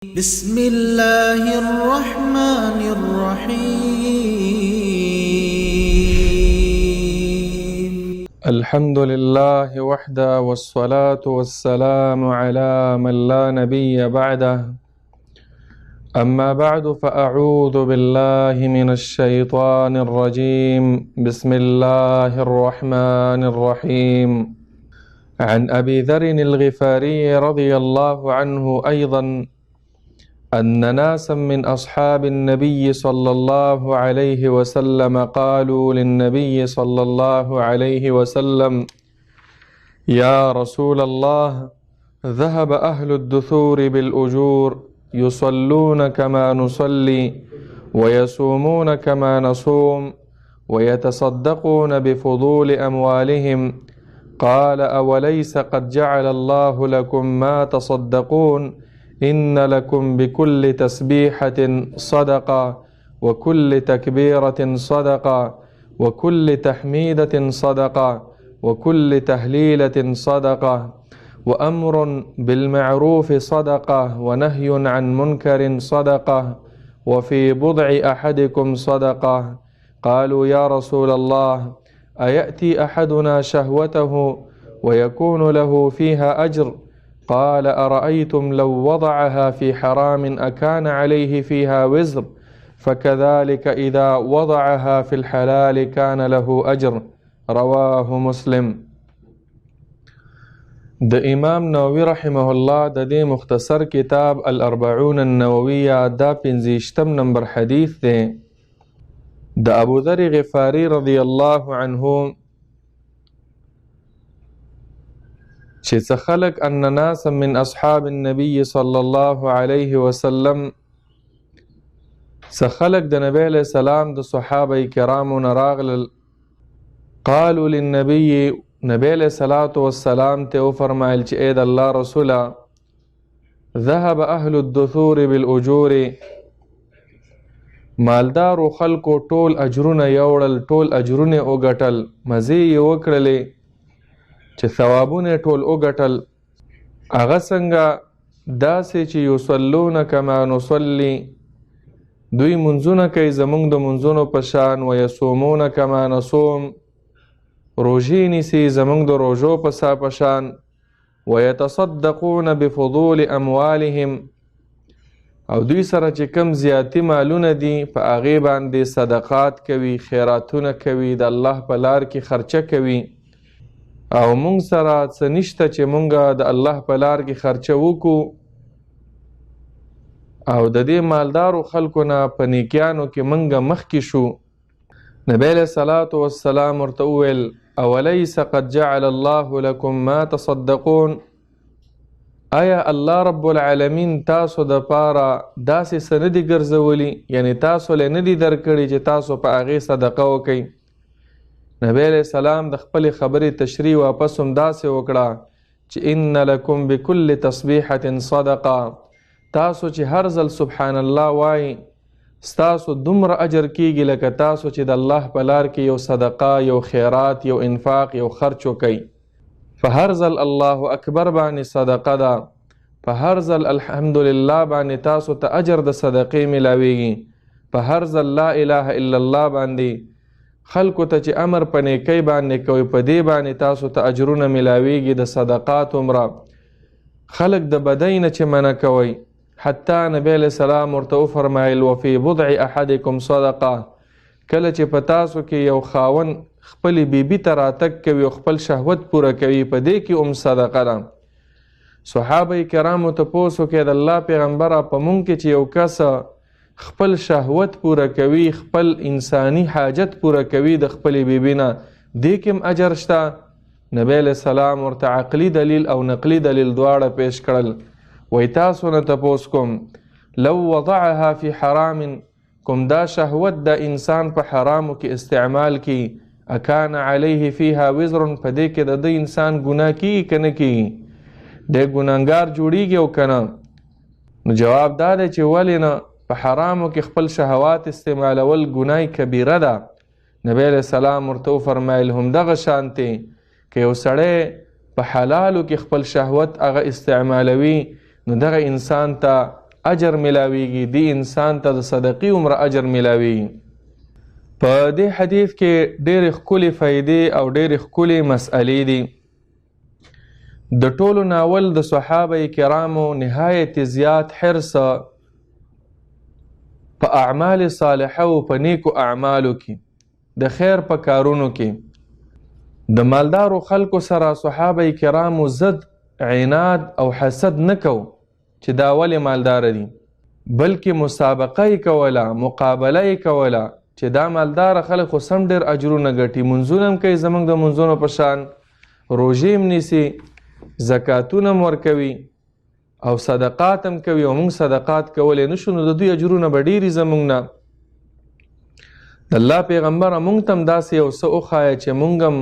بسم الله الرحمن الرحيم. الحمد لله وحده والصلاة والسلام على من لا نبي بعده. أما بعد فأعوذ بالله من الشيطان الرجيم. بسم الله الرحمن الرحيم. عن أبي ذر الغفاري رضي الله عنه أيضا أن ناسا من أصحاب النبي صلى الله عليه وسلم قالوا للنبي صلى الله عليه وسلم: يا رسول الله، ذهب أهل الدثور بالأجور يصلون كما نصلي ويصومون كما نصوم ويتصدقون بفضول أموالهم. قال: أوليس قد جعل الله لكم ما تصدقون؟ إن لكم بكل تسبيحة صدقة، وكل تكبيرة صدقة، وكل تحميدة صدقة، وكل تهليلة صدقة، وأمر بالمعروف صدقة، ونهي عن منكر صدقة، وفي بضع أحدكم صدقة. قالوا: يا رسول الله، أيأتي أحدنا شهوته ويكون له فيها أجر؟ قال: أرأيتم لو وضعها في حرام أكان عليه فيها وزر؟ فكذلك إذا وضعها في الحلال كان له أجر. رواه مسلم. د امام نووي رحمه الله د دې مختصر کتاب الاربعون النوویه دا 15 نمبر حدیث دی. د ابو ذر غفاری رضی الله عنه چې څه خلق ان ناسا من اصحاب النبي صلی الله علیه وسلم څه خلق د نبی علیہ السلام د صحابه کرامو نه راغلل. قالوا للنبي، نبی علیہ الصلوۃ والسلام ته فرمایل چې اے د الله رسوله، ذهب اهل الدثور بالاجور، مالدارو خلکو ټول اجرونه یوړل، ټول اجرونه وګټل، مزې یې وکړلې چې ثوابونه ټول وګټل. هغه څنګه؟ داسې چې یصلون کما نصلي، دوی منځونه کوي زمونږ د منځونو په شان، ویصومون کما نصوم، روژې نیسي زمونږ د روژو په شان، ویتصدقون بفضول اموالهم، او دوی سره چې کم زیاتی مالونه دي په هغې باندې صدقات کوي، خیراتونه کوي، د الله په لار کې خرچه کوي. او مونږ سره څه نشته چې مونږ د الله په لار کې خرچه وکړو، او د دې مالدارو خلکو نه په نیکیانو کې مونږ مخکې شو. نبی علیہ الصلوۃ والسلام ورته وویل: اولیس قد جعل الله لكم ما تصدقون؟ آیا الله رب العالمین تاسو د پاره داسې څه نه دي ګرځولي، یعنی تاسو له نه دي درکړي چې تاسو په هغې صدقه وکئ؟ نبی علیہ السلام د خپلې خبرې تشریح واپس هم داسې وکړه چې ان لکم بكل تسبیحة صدقه، تاسو چې هر ځل سبحان الله وایي ستاسو دومره اجر کیږي لکه تاسو چې د الله په لار کې یو صدقه، یو خیرات، یو انفاق، یو خرچ وکئ. په هر ځل الله اکبر باندې صدقه ده، په هر ځل الحمدلله باندې تاسو ته اجر د صدقې ملاویږي، په هر ځل لا اله الا الله باندې خلکو ته چې امر په نیکۍ باندې کوي، په دې باندې تاسو ته اجرونه ملاویږي د صدقات عمره. خلک د بدۍ نه چې منع کوي، حتی نبی علیہ السلام ورته وفرمایل: وفي بضع احدکم صدقه، کله چې په تاسو کې یو خاوند خپلې بیبي ته راتګ کوي او خپل شهوت پوره کوي، په دې کې صدقه ده. صحابه کرامو تپوس وکړ: د الله پیغمبره، په مونږ کې چې یو کس خپل شهوت پوره کوي، خپل انسانی حاجت پوره کوي د خپلې بیبي نه، دې کې هم اجر شته؟ نبی علیہ السلام ورته عقلي دلیل او نقلي دلیل دواړه پیش کړل. وی تاسو نه تپوس کوم، لو وضعها فی حرام، کوم دا شهوت د انسان په حرامو کې استعمال کی، اکان علیه فیها وزر، په دې کې د انسان ګناه کیږي که نه کیږي؟ د ګناهګار جوړیږي او که نه؟ نو جواب دا دی چې ولې نه؟ په حرامو کې خپل شهوات استعمالول ګناه کبیره ده. نبی علیہ السلام ورته وفرمایل: همدغه شانتې که یو سړی په حلالو کې خپل شهوت هغه استعمالوي، نو دغه انسان ته اجر ملاویږي، دی انسان ته د صدقې عمره اجر ملاویږي. په دې حدیث کې ډېرې ښکلې فایدې او ډېرې ښکلې مسئلې دي. د ټولو ناول د صحابه کرامو نهایت زیات حرص په اعمال صالحه او په نیکو اعمالو کې، د خیر په کارونو کې. د مالدارو خلکو سره صحابه کرامو زد عناد او حسد نه کو چې دا ولې مالدار دي، بلکې مسابقه یې کوله، مقابله یې کوله چې دا مالدار خلک خو سم ډېر اجرونه ګټي، منځونه هم کوي زموږ د منځونو په شان، روژې هم نیسي، زکاتونه هم ورکوي او صدقات هم کوي، او موږ صدقات کولی نشو، نو د دوی اجرونه به ډېري زموږ نه. د الله پیغمبره موږ ته هم داسې یو څه وښایه چې موږ هم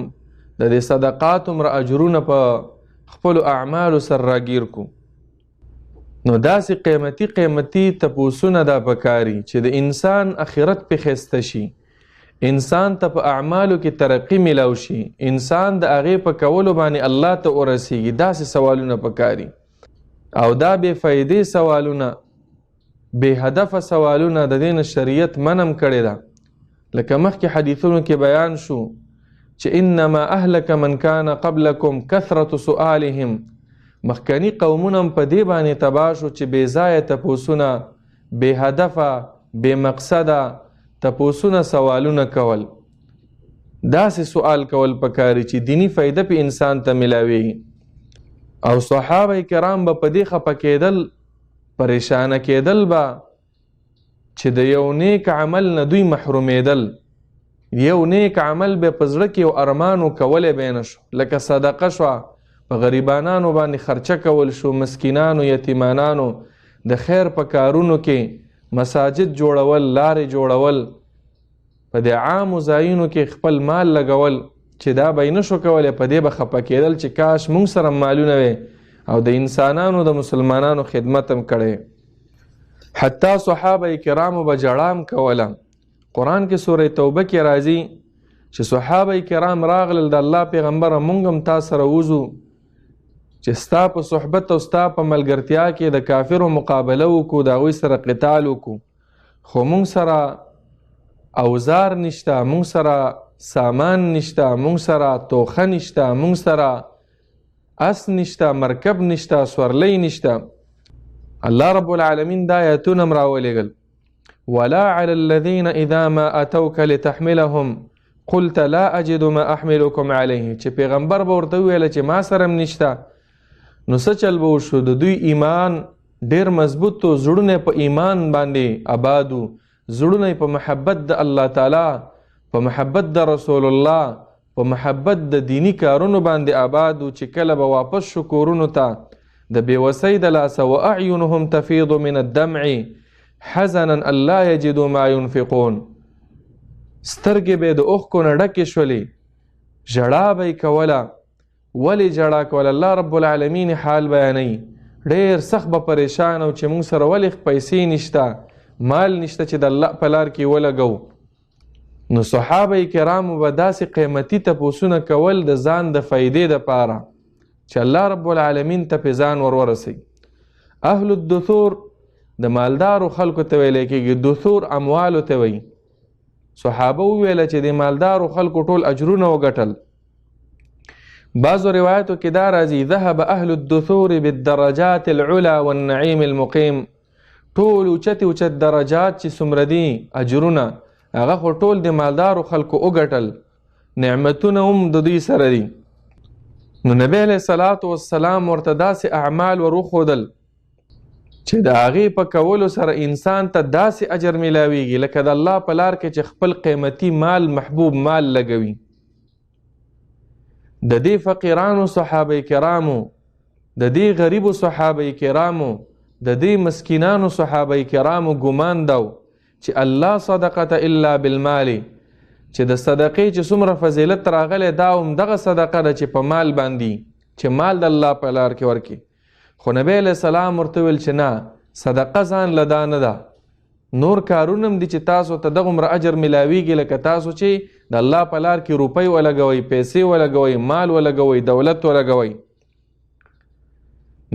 د دې صدقات عمره اجرونه په خپلو اعمالو سره راګیر کو. نو داسې قیمتي تپوسونه دا پکاري چې د انسان اخرت پې ښایسته شي، انسان ته په اعمالو کې ترقي میلاو شي، انسان د هغې په کولو باندې الله ته ورسیږي. داسې سوالونه پکاري او دا بې فایدې سوالونه، بې هدفه سوالونه د دې نه شریعت منم کړې ده. لکه مخکې حدیثونو کې بیان شو چې انما اهلک من کان قبلکم کثرة سؤالهم، مخکنی قومونه په دې باندې تباه شو چې بې ځایه تپوسونه، بې هدفه، بې مقصده تپوسونه، سوالونه کول. داسې سوال کول پکاري چې دینی فایده په انسان ته ملاوي. او صحابه کرام به په دې خفه کېدل، پریشانه کېدل به چې د یو نیک عمل نه دوی محرومېدل. یو نیک عمل به په زړه کې یو ارمانو کولی به نه شو، لکه صدقه شوه، په غریبانانو باندې خرچه کول شو، مسکینانو، یتیمانانو د خیر په کارونو کې، مساجد جوړول، لارې جوړول، په دې عامو ځایونو کې خپل مال لګول، چې دا به یې نه شو کولی. په دې به خفه کېدل چې کاش موږ سره مالونه وی او د انسانانو د مسلمانانو خدمت هم کړی. حتی صحابه کرامو به جړام کوله. قرآن کې سوره توبه کې راځي چې صحابه کرام راغلل، د الله پیغمبره موږ هم تا سره وځو چې ستا په صحبت او ستا په ملګرتیا کې د کافرو مقابله وکړو، د هغوی سره قتال وکړو، خو موږ سره اوزار نشته، موږ سره سامان نشته، موږ سره توخه نشته، موږ سره اس نشته، مرکب نشته، سورلی نشته. الله رب العالمین دا آیتونه هم راولېږل: ولا على الذين اذا ما اتوك لتحملهم قلت لا اجد ما احملكم عليه، چې پیغمبر به ورته وویل چې ما سره هم نشته، نو څه چل به وشو؟ د دوی ایمان ډېر مضبوط و، زړونه په ایمان باندې آبادو، زړونه په محبت د الله تعالی، په محبت د رسول الله، په محبت د دینی کارونو باندې آبادو، چې کله به واپس شو کورونو ته د بېوسۍ د لاسه، واعینهم تفیض من الدمع حزنا الا یجدوا ما ينفقون، سترګې به د اوښکو نه ډکې شولې، ژړا به یې کوله. ولې ژړا کوله؟ الله رب العالمین حال بیانوي، ډېر سخت به پریشان او چې موږ سره ولې پیسې نشته، مال نشته چې د الله په لار کې ولګو. نو صحابه کرامو به داسې قیمتي تپوسونه کول د ځان د فایدې دپاره چې الله رب العالمین ته پې ځان ورورسوي. اهل الدثور د مالدارو خلکو ته ویلی کېږي، دثور اموالو ته وایي. صحابه وویله چې د مالدارو خلکو ټول اجرونه وګټل. بعضو روایتو کې دا راځي: ذهب اهل الدثور بالدرجات العلا والنعیم المقیم، ټول اوچت اوچت درجات چې څومره دي اجرونه، هغه خو ټول د مالدارو خلکو وګټل، نعمتونه هم د دوی سره دي. نو نبی علیه الصلاة والسلام ورته داسې اعمال وروښودل چې د هغې په کولو سره انسان ته داسې اجر میلاویږي لکه د الله په لار کې چې خپل قیمتي مال، محبوب مال لګوي. د دې فقیرانو صحابه کرامو، د دې غریبو صحابه کرامو، د دې مسکینانو صحابه کرامو ګمان دو چې الله صدقه الا بالمال، چې د صدقې چې څومره فضیلت راغلی دا هم دغه صدقه ده چې په مال باندې، چې مال د الله په لار کې ورکړي. خو نبی علیه السلام ورته ویل چې نه، صدقه ځان له دا نه ده، نور کارونه هم دي چې تاسو ته دغومره اجر ملاویږي لکه تاسو چې د الله په لار کې روپۍ ولګوئ، پیسې ولګوئ، مال ولګوئ، دولت ولګوئ.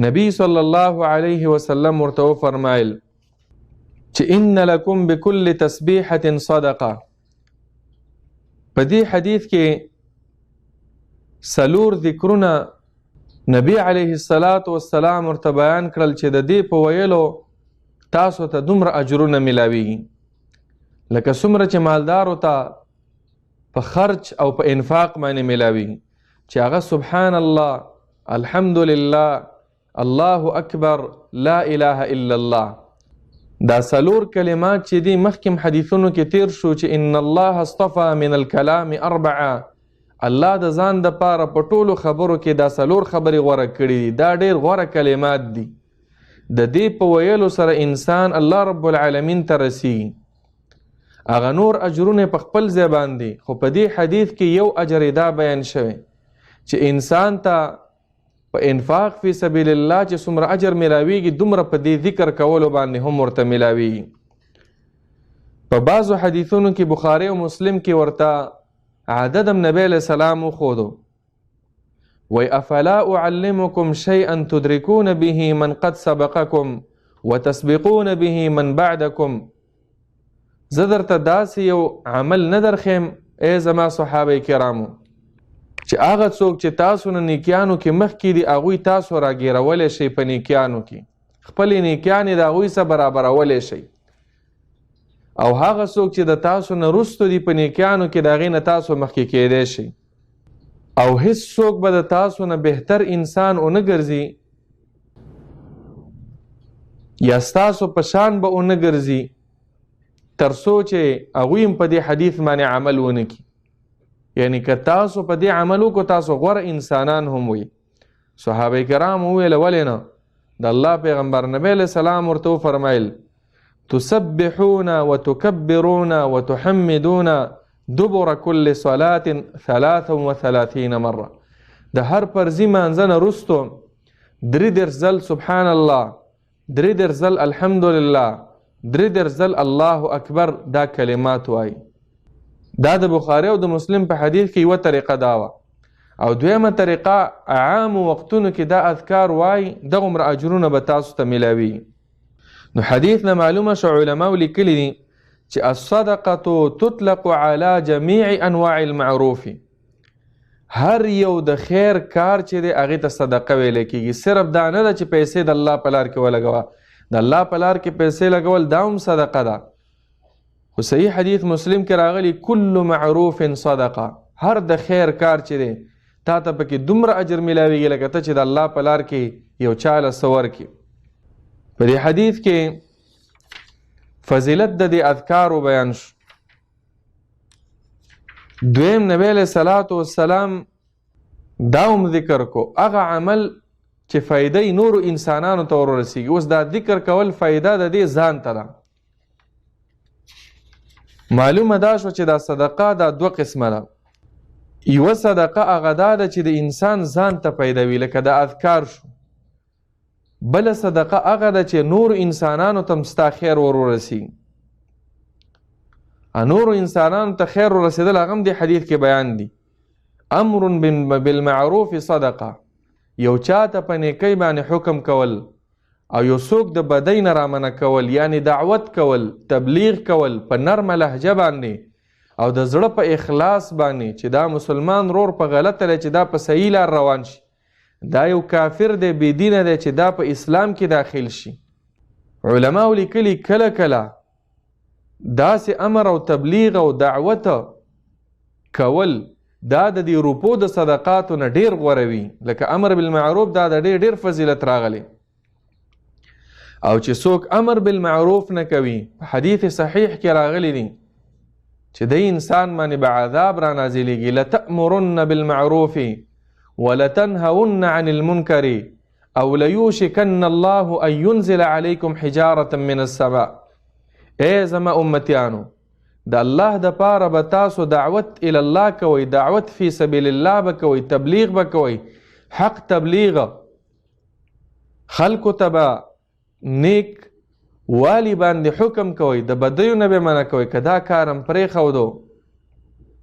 نبی صلی الله علیه وسلم ورته وفرمایل چې ان لکم بكل تسبیحة صدقه. په دې حدیث کې څلور ذکرونه نبی علیه السلام ورته بیان کړل چې د دې په ویلو تاسو ته دومره اجرونه ملاویږي، لکه څومره چې مالدارو ته په خرچ او په انفاق باندې ملاویږي، چې هغه سبحان الله، الحمدلله، الله اکبر، لا اله الا الله. دا څلور کلمات چې دي مخکې حدیثونو کې تیر شو چې ان الله اصطفى من الكلام اربعه، الله د ځان د پاره په ټولو خبرو کې دا څلور خبرې غوره کړي دي. دا ډېر غوره کلمات دي. د دې په ویلو سره انسان الله رب العالمین ته رسیږي. هغه نور اجرونه په خپل ځای باندې، خو په دې حدیث کې یو اجر دا بیان شوی چې انسان ته په انفاق فی سبیل الله چې څومره اجر ملاویږي دومره په دې ذکر کولو باندې هم ورته ملاویږي. په بعضو حدیثونو کې بخاری او مسلم کې ورته عدد نبی علیہ السلام وښودو، وی افلا اعلمکم شیئا تدرکون به من قد سبقکم وتسبقون به من بعدکم. زه درته داسې یو عمل نه درښیم ای زما صحابه کرامو چې هغه څوک چې تاسو نه نیکیانو کې مخکې دي هغوی تاسو راګیرولی شئ په نیکیانو کې، خپلې نیکیانې د هغوی سره برابرولی شئ، او هغه څوک چې د تاسو نه وروستو دي په نیکیانو کې د هغې نه تاسو مخکې کیدی شئ، او هیڅ څوک به د تاسو نه بهتر انسان ونه ګرځي یا ستاسو په شان به ونه ګرځي تر څو چې هغوی هم په دې حدیث باندې عمل ونه کړي. یعنی که تاسو په دې عمل وکړو تاسو غوره انسانان هم وي. صحابه کرام وویل ولې نه؟ د الله پیغمبر نبی علیہ السلام ورته وفرمایل تسبحون وتكبرون وتحمدون دبر كل صلاة 33 مره. د هر فرضي مانځه نه وروستو 33 ځل سبحان الله، 33 ځل الحمدلله، 33 ځل الله اکبر دا کلمات وایي. دا د بخاری او د مسلم په حدیث کې یوه طریقه دا وه، او دویمه طریقه عام وختونو کې دا اذکار وایي دغومره اجرونه به تاسو ته ملاوي. نو حدیث نه معلومه شو علماو لیکلي دي چې الصدقه تطلق على جميع انواع المعروف. هر یو د خیر کار چې دی هغې ته صدقه ویل کېږي. صرف دا نه ده چې پیسې د الله په لار کې ولګوه، د الله په لار کې پیسې لګول دا هم صدقه ده. خو صحیح حدیث مسلم کې راغلی کل معروف صدقه. هر د خیر کار چې دی تا ته پکې دومره اجر ملاویږي لکه ته چې د الله په لار کې یو چاله څه ورکړي. په دې حدیث کې فضیلت د دې اذکارو بیان شو. دویم نبی علیہ السلام دا هم ذکر کو هغه عمل چې فایده نورو انسانانو ته ورسیږي. اوس دا ذکر کول فایده د دې ځان ته ده. معلومه دا شو چې دا صدقه دا دوه قسمه ده. یوه صدقه هغه دا ده چې د انسان ځان ته پیدوي لکه د اذکار شو. بله صدقه هغه ده چې نورو انسانانو ته ستا خیر ورسیږي. نورو انسانانو ته خیر ورسېدل هغه هم د حدیث کې بیان دي. امر بالمعروف صدقه. یو چاته په نیکۍ باندې حکم کول او یو څوک د بدۍ نه رامنع کول، یعنی دعوت کول، تبلیغ کول په نرمه لهجه باندې او د زړه په اخلاص باندې چې دا مسلمان رور په غلطه دی چې دا په صحیح لار روان شي، دا یو کافر دی بېدینه دی چې دا په اسلام کې داخل شي. علماو لیکلي کله کله داسې امر او تبلیغ او دعوت کول دا د دې روپو د صدقاتو نه ډېر غوره وي. لکه امر بالمعروف دا د ډېر فضیلت راغلی. او چې څوک امر بالمعروف نه کوي په حدیث صحیح کې راغلی دي چې د انسان باندې به عذاب را نازلیږي. لتأمرن بالمعروف ولتنهون عن المنکر او لیوشکن الله ان ينزل علیکم حجارة من السماء. ای زما امتیانو د الله د پاره به تاسو دعوت الی الله کوئ، دعوت فی سبیل الله به کوئ، تبلیغ به کوئ، حق تبلیغ، خلکو ته به نیک والی باندې حکم کوئ، د بدیو نه به منع کوئ. که دا کارم پرېښودو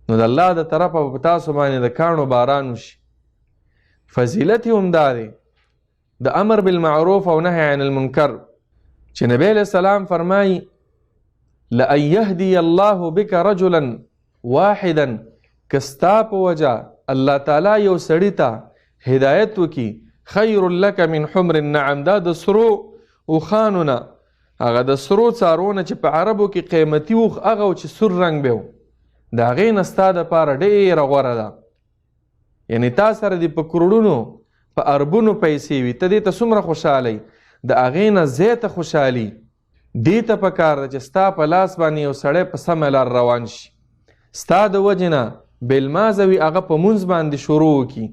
نو د الله د طرفه به په تاسو باندې د کاڼو باران وشي. فضیلت یې هم دا دی د امر بالمعروف او نهی عن المنکر چې نبی علیہ السلام فرمایي لأن يهدي الله بك رجلا واحدا کستا په وجه الله تعالی یو سړی ته هدایت وکي خیر لك من حمر النعم، دا د سرو اوښانو نه، هغه د سرو څارونه چې په عربو کې قیمتي اوښ هغه و چې سور رنګ به و، د هغې نه ستا دپاره ډېره غوره ده. یعنې تا سره دې په کروړونو په اربونو پیسې وي، ته دې ته څومره خوشحالی، د هغې نه زیاته خوشحالي دې ته پکار ده چې ستا په لاس باندې یو سړی په سمه لار روان شي، ستا د وجې نه بېلمازه وي هغه په مونځ باندې شروع وکړي،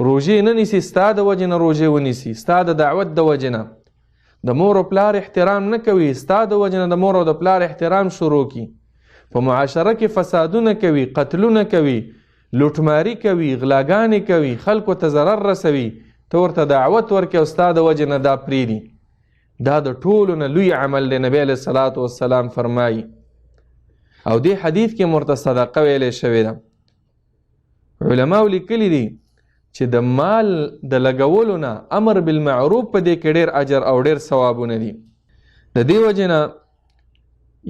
روژې نه نیسي، ستا د وجې نه روژې ونیسي، ستا د دعوت د وجې نه د مور او پلار احترام نه کوي، ستا د وجې نه د مور او د پلار احترام شروع کړي، په معاشره کې فسادونه کوي، قتلونه کوي، لوټماري کوي، غلاګانې کوي، خلکو ته ضرر رسوي، ته ورته دعوت ورکړې او ستا د وجې نه دا پرېږدي، دا د ټولو نه لوی عمل دی. نبی علیه الصلاة والسلام فرمایي او دې حدیث کې ورته صدقه ویلی شوې ده. علماو لیکلي دي چې د مال د لګولو نه امر بالمعروف په دې کې ډېر اجر او ډېر ثوابونه دي. د دې وجې نه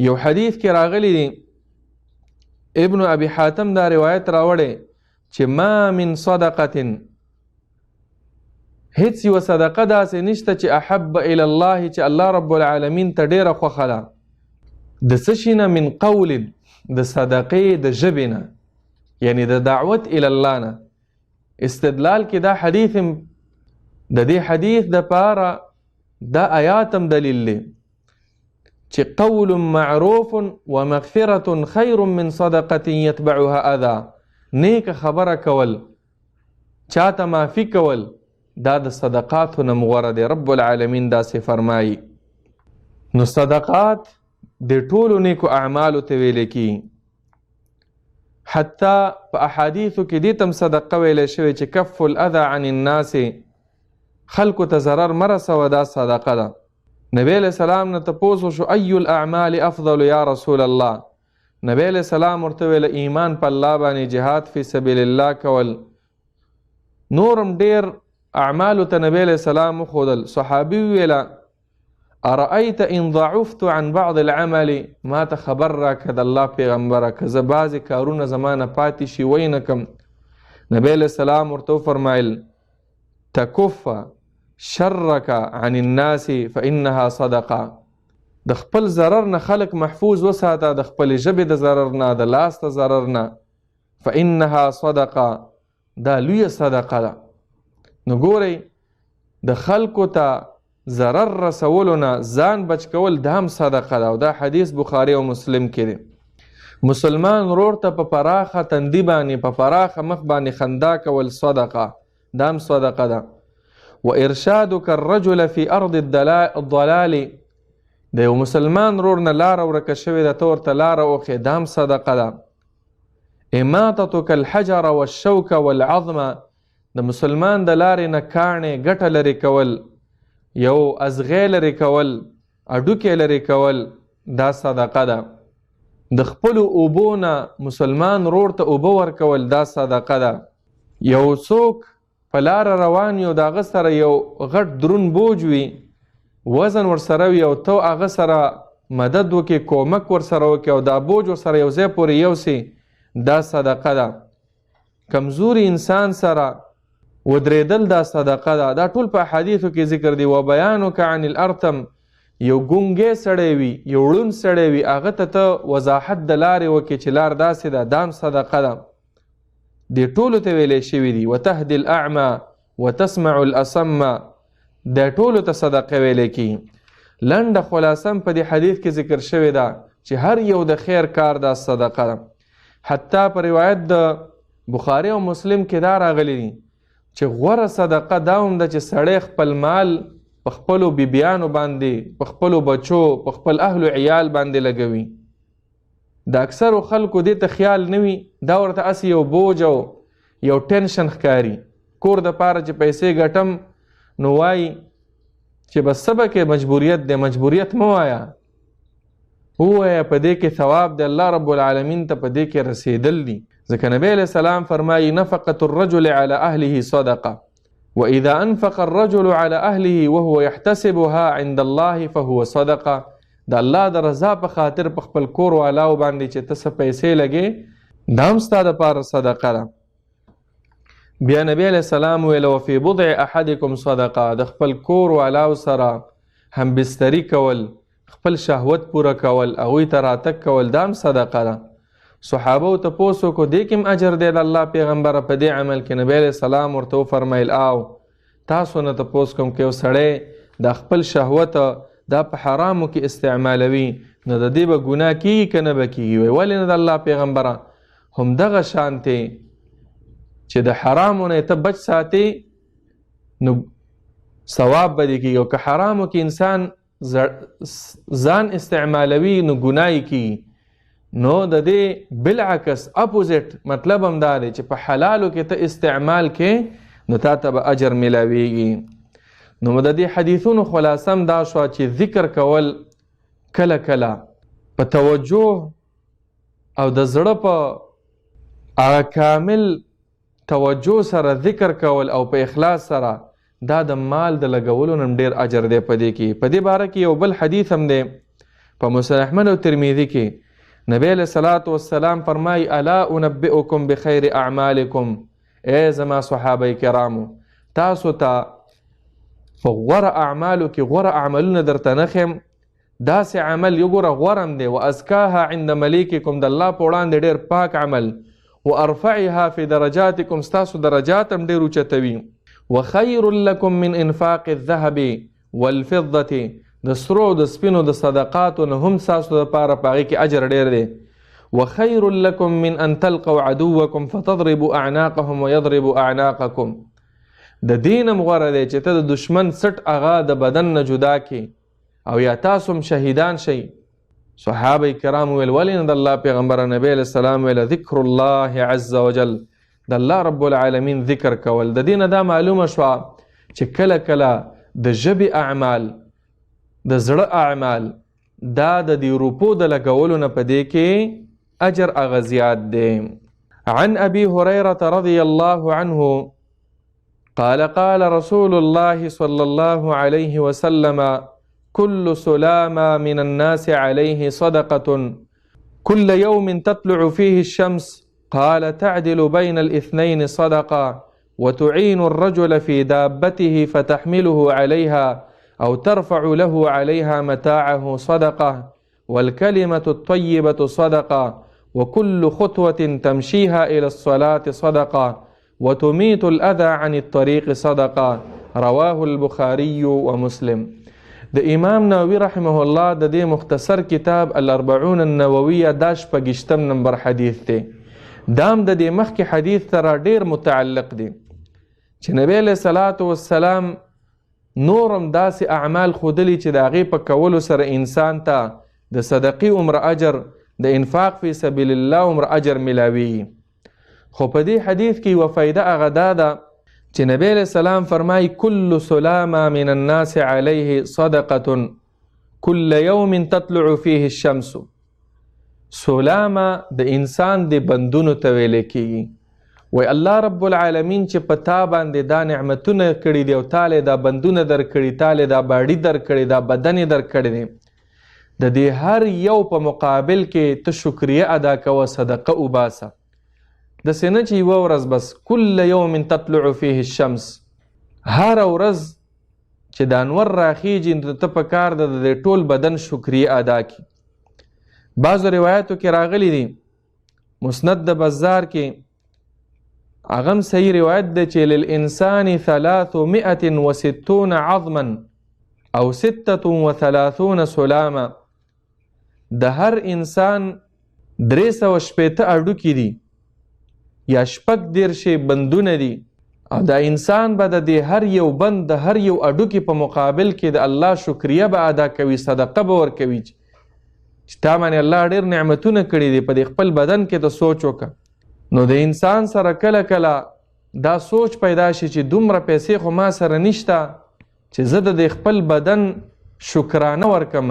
یو حدیث کې راغلی دی، ابن ابي حاتم دا روایت راوړی چې ما من صدقة، هیڅ یوه صدقه داسې نشته چې احب الى الله چې الله رب العالمین ته ډېره خوښه ده د څه شي نه، من قول، د صدقې د ژبې نه، یعنی د دعوت الى الله نه. استدلال کې دا حدیث د دې حدیث د پاره دا آیاتم دلیل دی چې قول معروف ومغفرة خیر من صدقة يتبعها اذى، نیک خبره کول، چاته معافي کول، دا د صدقاتو نه غوره دی. رب العالمین داسې فرمایي. نو صدقات د ټولو نیکو اعمالو ته ویل کېږي، حتی په احادیثو کې دې ته هم صدقه ویلی شوی چې کف الاذى عن الناس، خلکو ته ضرر مه رسوه، دا صدقه ده. نبی علیه السلام نه تپوس وشو ای الاعمال افضل یا رسول الله، نبی علیه السلام ورته ویله ایمان په الله باندې، جهاد فی سبیل الله کول، نورم ډېر اعمالو ته نبی علیه السلام وښودل. صحابي ویله ارأیت ان ضعفت عن بعض العمل، ما ته خبر راکړه د الله پیغمبره که زه بعضې کارونه زما نه پاتې شي وی نه کم. نبی علیه السلام ورته وفرمایل تکف شرک عن الناس فانها صدقه، د خپل ضرر نه خلق محفوظ وساته، د خپل ژبې د ضرر نه، د لاس د ضرر نه، فانها صدقه، دا لویه صدقه ده. نو ګورئ د خلکو ته ضرر رسولو نه ځان بچ کول دا هم صدقه ده، او دا حدیث بخاري او مسلم کې دی. مسلمان ورور ته په پراخه تندي باندې، په پراخه مخ باندې خندا کول صدقه، دا هم صدقه ده. وارشادک الرجل فی ارض الضلال، د یو مسلمان ورور نه لاره ورکه شوې ده، ته ورته لاره وښې، دا هم صدقه ده. اماطتک الحجر والشوک والعظم، د مسلمان د لارې نه کاڼې ګټه لرې کول، یو ازغې لرې کول، اډوکې لرې کول، دا صدقه ده. د خپلو اوبو نه مسلمان ورور ته اوبه ورکول، دا صدقه ده. یو څوک په لاره روان یو، د هغه سره یو غټ درون بوج وي، وزن ورسره وي، او ته هغه سره مدد وکړې، کومک ورسره وکړې، او دا بوج ورسره یو ځای پورې یوسې، دا صدقه ده. کمزوري انسان سره ودرېدل، دا صدقه ده. دا ټول په احادیثو کې ذکر دی. وبیانک عن الارتم، یو ګونګی سړی وي، یو ړوند سړی وي، هغه ته وضاحت د لارې وکړي چې لار داسې ده، دا هم صدقه ده. دې ټولو ته ویلی شوي دي. وتهدي الاعمى وتسمع الاصم، دا ټولو ته صدقه ویلی کېږي. لنډه خلاصه په دې حدیث کې ذکر شوې ده چې هر یو د خیر کار دا صدقه ده. حتی په روایت د بخاري او مسلم کې دا راغلی دي چې غوره صدقه دا هم ده چې سړی خپل مال په خپلو بیبیانو باندې، په خپلو بچو، په خپل اهل و عیال باندې لګوي. د اکثرو خلکو دې ته خیال نه وي، دا ورته هسې یو بوج او یو ټینشن ښکاري. کور دپاره چې پیسې ګټم نو وایي چې بس څه به کې، مجبوریت دی. مجبوریت مه وایه، ووایه په دې کې ثواب دی، الله رب العالمین ته په دې کې رسېدل دي. ځکه نبی علیه السلام فرمایي نفقة الرجل على أهله صدقه، وإذا أنفق الرجل على أهله وهو يحتسبها عند الله فهو صدقه. د الله د رضا په خاطر په خپل کور والاو باندې چې ته څه پیسې لګې دا هم ستا دپاره صدقه ده. بیا نبی علیه السلام ویل وفي بضع احدکم صدقه، د خپل کور والاو سره هم بستري کول، خپل شهوت پوره کول، هغوی ته راتګ کول دا هم صدقه ده. صحابو تپوس وکړو دې کې هم اجر دی د الله پیغمبره په دې عمل کې؟ نبی علیه السلام ورته وفرمیل او تاسو نه تپوس کوم که یو سړی د خپل شهوت دا په حرامو کې استعمالوي نو د دې به ګناه کیږي که نه به کیږي؟ وی ولې نه د الله پیغمبره؟ همدغه شانتې چې د حرامو نه ته بچ ساتې نو ثواب به دې کیږي، او که حرامو کې انسان ځان استعمالوي نو ګناه کیږي. نو د دې بالعکس اپوزیټ مطلب هم دا دی چې په حلالو کې ته استعمال کې نو تا ته به اجر ملاویږي. نو د دې حدیثونو خلاصه هم دا شوه چې ذکر کول کله کله په توجه او د زړه په هغه کامل توجه سره ذکر کول او په اخلاص سره دا د مال د لګولو نه ډېر اجر دی په دې کې. په دې باره کې یو بل حدیث هم دی په مسند احمد او ترمذي کې. نبی علیہ الصلوۃ والسلام فرمای الا انبئکم بخیر اعمالکم، ای زما صحابه کرامو تاسو ته په غوره اعمالو کې غوره عملونه درته نښیم، داسې عمل یو ګوره غورم دی وازکاها عند ملیککم، د الله په وړاندې ډېر پاک عمل، وارفعها فی درجاتکم ستاسو درجات هم ډېر اوچتوي، وخیر لکم من انفاق الذهب والفضة، د سرو د سپینو د صدقاتو نه هم ستاسو دپاره په هغې کې اجر ډېر دی، وخیر لکم من ان تلقوا عدوکم فتضربوا اعناقهم ويضربوا اعناقکم، د دین هم غوره دی چې ته د دشمن سټ هغه د بدن نه جدا کړي او یا تاسو هم شهیدان شئ. صحابه کرام ویل ولې نه د الله پیغمبره؟ نبی علیه السلام ویل ذکر الله عز وجل، د الله رب العالمین ذکر کول. د دې نه دا معلومه شوه چې کله کله د ژبې اعمال د زړه اعمال دا د دې روپو د لګولو نه په دې کې اجر هغه زیات دی. عن ابي هريره رضي الله عنه قال قال رسول الله صلى الله عليه وسلم كل سلامة من الناس عليه صدقة كل يوم تطلع فيه الشمس، قال تعدل بين الاثنين صدقة، وتعين الرجل في دابته فتحمله عليها أو ترفع له عليها متاعه صدقة، والكلمة الطيبة صدقة، وكل خطوة تمشيها إلى الصلاة صدقة، وتميت الأذى عن الطريق صدقة. رواه البخاري ومسلم. د امام نووي رحمه الله د دې مختصر کتاب الاربعون النوویه دا شپږشتم نمبر حدیث دی. دام د دې مخکې حدیث سره ډېر متعلق دی چې نبی علیه الصلاة والسلام نورم داسې اعمال ښودلي چې د هغې په کولو سره انسان ته د صدقې عمر اجر، د انفاق فی سبیل الله عمر اجر ملاویږي. خو په دې حدیث کې یوه فایده هغه دا ده چې نبی علیہ السلام فرمای کل سلامة من الناس علیه صدقة کل یوم تطلع فیه الشمس. سلامه د انسان د بندونو ته ویل کېږي. وی الله رب العالمین چې په تا باندې دا نعمتونه کړي دي او تاله دا بندونه درکړي، تاله دا باډي درکړي، دا بدن درکړي دي، د دې هر یو په مقابل کې ته شکریه ادا کوه، صدقه وباسه. داسې نه چې یوه ورځ بس کل یوم تطلع فیه الشمس، هر ورځ چې د انور راخیږي نو ته په کار ده د ټول بدن شکریه ادا کړي. بعضو روایاتو کې راغلی دي مسند د بزار کې هغه هم صحیح روایت دی چې للانسان 360 عظما او 36 سلامه، د هر انسان 360 اډوکې دي یا 36 بندونه دي، او دا انسان به د هر یو بند د هر یو اډوکې په مقابل کې د الله شکریه به ادا کوي، صدقه به ورکوي چې تا باندې الله ډېر نعمتونه کړي دي. په دې خپل بدن کې ته سوچ وکړه. نو د انسان سره کله کله دا سوچ پیدا شي چې دومره پیسې خو ما سره نشته چې زه د خپل بدن شکرانه ورکم،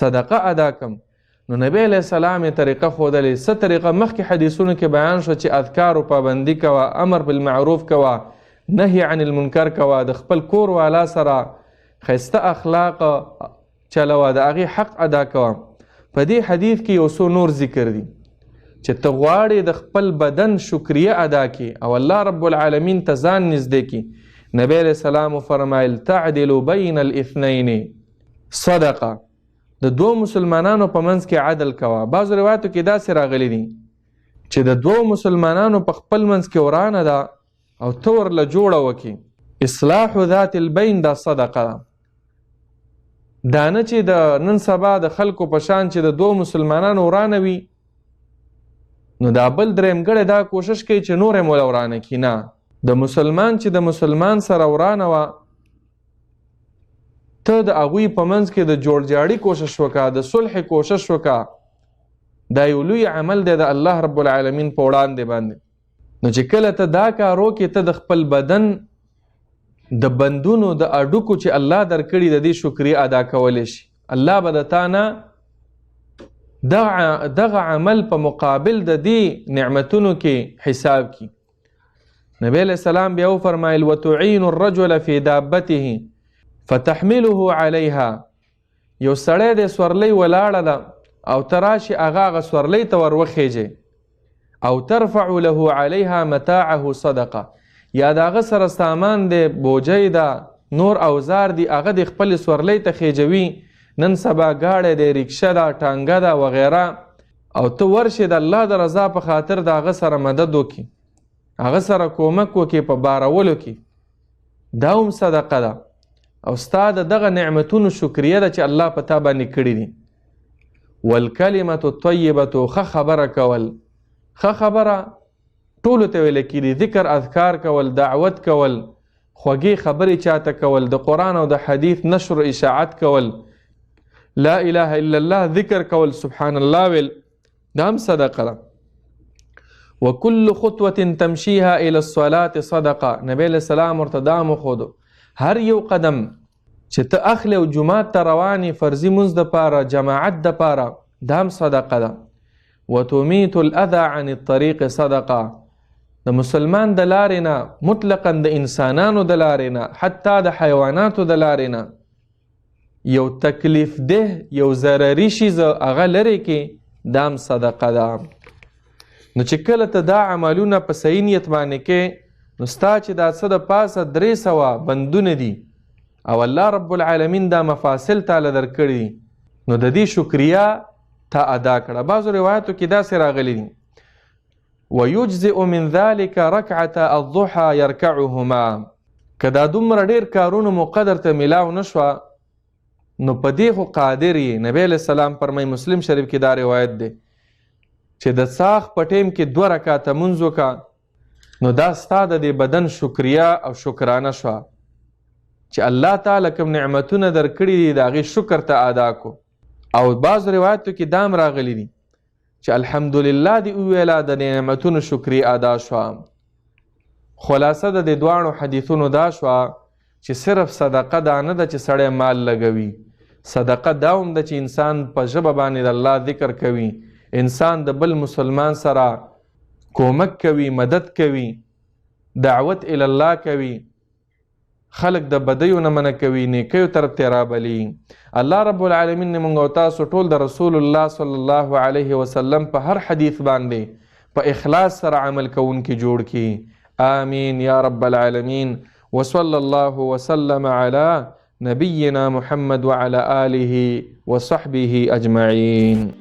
صدقه ادا کم. نو نبی علیہ السلام طریقه ښودلې. څه طریقه؟ مخکې حدیثونو کې بیان شو چې اذکارو پابندي کوه، امر بالمعروف کوه، نهی عن المنکر کوه، د خپل کور والا سره ښایسته اخلاق چلوه، د هغې حق ادا کوه. په دې حدیث کې یو څو نور ذکر دي چې ته غواړې د خپل بدن شکریه ادا کړي او الله رب العالمین ته ځان نږدې کړي. نبی علیه السلام فرمایل تعدل بین الاثنین صدقه، د دوه مسلمانانو په منځ کې عدل کوه. بعضو روایتو کې داسې راغلی دي چې د دوه مسلمانانو په خپل منځ کې ورانه ده او ته ورله جوړه وکړي. اصلاح ذات البین دا صدقه ده. دا نه چې د نن سبا د خلکو په شان چې د دوه مسلمانانو ورانه وي نو دا بل درېمګړی دا کوشش کوي چې نور یې موله ورانه کړي. نه، د مسلمان چې د مسلمان سره ورانه وه ته د هغوی په منځ کې د جوړجاړي کوشش وکړه، د صلح کوشش وکړه. دا یو لوی عمل دی د الله رب العالمین په وړاندې باندې. نو چې کله ته دا کار وکړې ته د خپل بدن د بندونو د اډوکو چې الله درکړي د دې شکریه ادا کولی شي. الله به د تا نه دغه عمل په مقابل د دې نعمتونو کې حساب کی. نبی علیہ السلام بیا وفرمایل وتعین الرجل فی دابته فتحمله علیها. یو سړی د سورلی ولاړه ده او تراشي هغه سورلی ته ور وخیږي او ترفع له علیها متاعه صدقه، یا د هغه سره سامان دی، بوجۍ ده، نور اوزار دي، هغه د خپل سورلی ته خیجوي. نن سبا گاڑی دی، رکشه ده، ټانګه ده وغیره، او ته ورشې د الله د رضا په خاطر د هغه سره مدد وکړي، هغه سره کومک وکړي په بارولو کې، دا هم صدقه ده او ستا د دغه نعمتونو شکریه ده چې الله په تا باندې کړي دي. والکلمة الطیبة، ښه خبره کول. ښه خبره ټولو ته ویل کېږي، ذکر اذکار کول، دعوت کول، خوږې خبرې چاته کول، د قرآن او د حدیث نشر اشاعت کول، لا اله الا الله ذکر کول، سبحان الله ویل، دا هم صدقه ده. وکل خطوة تمشیها الى الصلاة صدقه. نبی علیہ السلام ورته دا مښودو هر یو قدم چې ته اخلی او جماعت ته روانې فرضي مونځ دپاره، جماعت دپاره، دا هم صدقه ده. وتمیت الاذى عن الطریق صدقه. د مسلمان د لارې نه، مطلقا د انسانانو د لارې نه، حتی د حیواناتو د لارې نه یو تکلیف ده، یو ضرري شیز هغه لرې کې، دا هم صدقه ده. نو چې کله ته دا عملونه په صحیح نیت باندې کې، نو ستا چې دا څه د پاسه 300 بندونه دي او الله رب العالمین دا مفاصل تاله درکړي دي، نو د دې شکریه تا ادا کړه. بعضو روایتو کې داسې راغلی دي ویجزئ من ذلك رکعة الضحى يرکعهما. که دا دومره ډیر کارونو مو قدر ته ملاو نشوه نو په دې خو قادر یې. نبی علیہ السلام فرمایي، مسلم شریف کې دا روایت دی چې د ساخ په ټیم کې 2 رکعاته مونځ وکړه نو دا ستا د دې بدن شکریه او شکرانه شوه چې الله تعالی کوم نعمتونه درکړي دي د هغې شکر ته ادا کو. او بعض روایتو کې دام راغلی دي چې الحمدلله دی وویله، د نعمتونو شکریه ادا شوه. خلاصه د دې دواړو حدیثونو دا شوه چې صرف صدقه دا نه ده چې سړی مال لګوي، صدقه دا هم ده چې انسان په ژبه باندې د الله ذکر کوي، انسان د بل مسلمان سره کومک کوي، مدد کوي، دعوت الی الله کوي، خلق د بدیو نه منع کوي، نیکیو طرف ته رابلي. الله رب العالمین نه موږ او تاسو ټول د رسول الله صلی الله علیه وسلم په هر حدیث باندې په اخلاص سره عمل کوونکي جوړ کړي. آمین یا رب العالمین. وصلی الله وسلم علی نبینا محمد وعلى آله وصحبه اجمعین.